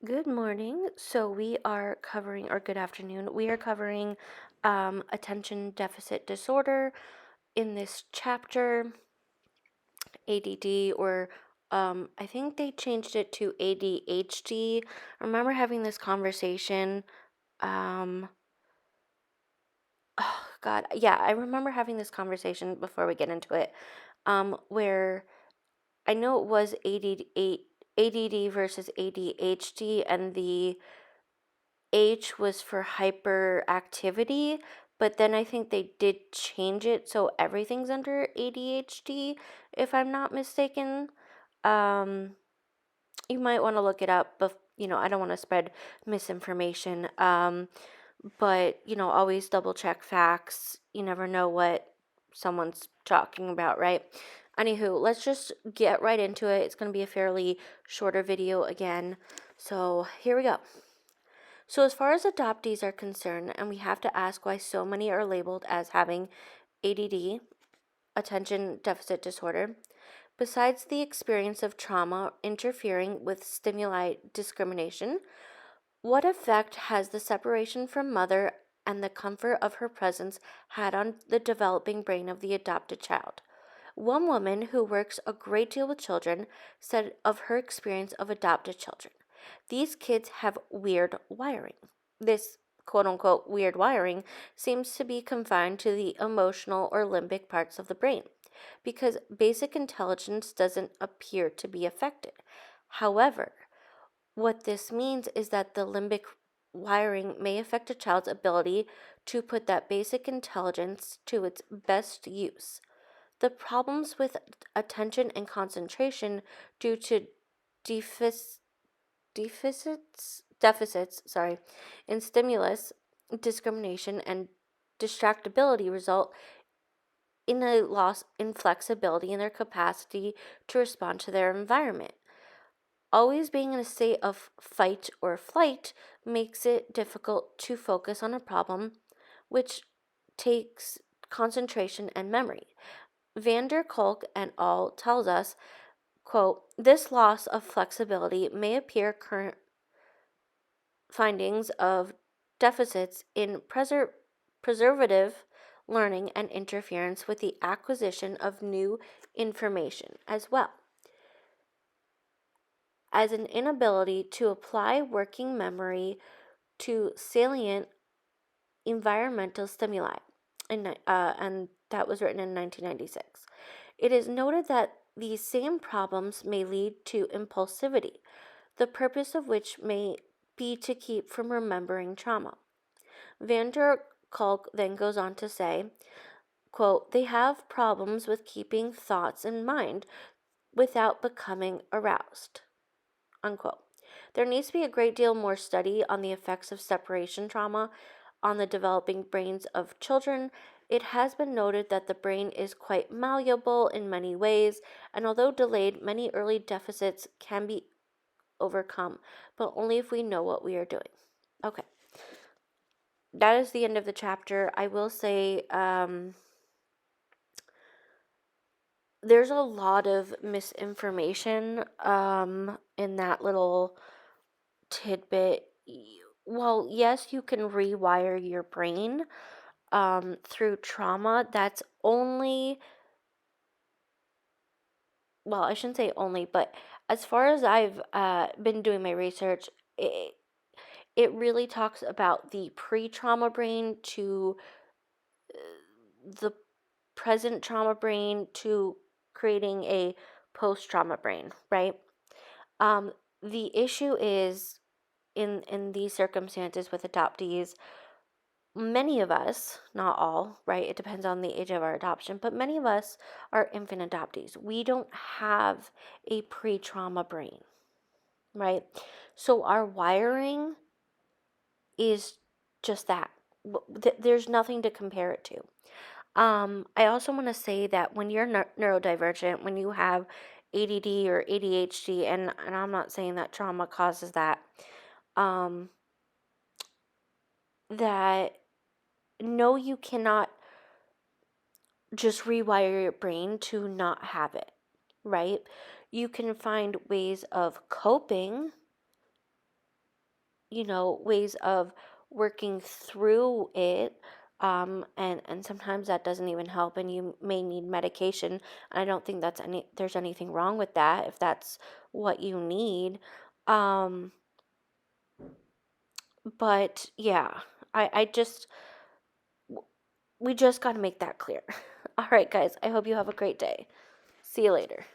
Good morning. So we are covering, or good afternoon, we are covering attention deficit disorder in this chapter, ADD, or I think they changed it to ADHD. I remember having this conversation. Um, oh God, yeah, I remember having this conversation before we get into it, where I know it was ADD versus ADHD, and the H was for hyperactivity, but then I think they did change it so everything's under ADHD, if I'm not mistaken. Um, you might want to look it up, but I don't want to spread misinformation. But always double check facts. You never know what someone's talking about, right? Anywho, let's just get right into it. It's going to be a fairly shorter video again. So here we go. So, as far as adoptees are concerned, and we have to ask why so many are labeled as having ADD, attention deficit disorder, besides the experience of trauma interfering with stimuli discrimination, what effect has the separation from mother and the comfort of her presence had on the developing brain of the adopted child? One woman who works a great deal with children said of her experience of adopted children. These kids have weird wiring. This quote unquote weird wiring seems to be confined to the emotional or limbic parts of the brain because basic intelligence doesn't appear to be affected. However, what this means is that the limbic wiring may affect a child's ability to put that basic intelligence to its best use. The problems with attention and concentration due to deficits, deficits in stimulus, discrimination, and distractibility result in a loss in flexibility in their capacity to respond to their environment. Always being in a state of fight or flight makes it difficult to focus on a problem, which takes concentration and memory. Van der Kolk et al. Tells us, quote, this loss of flexibility may appear current findings of deficits in preservative learning and interference with the acquisition of new information as well as an inability to apply working memory to salient environmental stimuli. And that was written in 1996. It is noted that these same problems may lead to impulsivity, the purpose of which may be to keep from remembering trauma. Van der Kolk then goes on to say, quote, they have problems with keeping thoughts in mind without becoming aroused, unquote. There needs to be a great deal more study on the effects of separation trauma on the developing brains of children. It has been noted that the brain is quite malleable in many ways, and although delayed, many early deficits can be overcome, but only if we know what we are doing. Okay, that is the end of the chapter. I will say there's a lot of misinformation in that little tidbit. Well, yes, you can rewire your brain through trauma. That's only, well, I shouldn't say only, but as far as I've been doing my research, it really talks about the pre-trauma brain to the present trauma brain to creating a post-trauma brain, right? Um, the issue is in these circumstances with adoptees, many of us, not all, right? It depends on the age of our adoption, but many of us are infant adoptees. We don't have a pre-trauma brain, right? So our wiring is just that. There's nothing to compare it to. I also want to say that when you're neurodivergent, when you have ADD or ADHD, and I'm not saying that trauma causes that, um, that no, you cannot just rewire your brain to not have it, right? You can find ways of coping ways of working through it. And sometimes that doesn't even help, and you may need medication. And I don't think there's anything wrong with that if that's what you need. Um, but yeah, I just, we just got to make that clear. All right, guys, I hope you have a great day. See you later.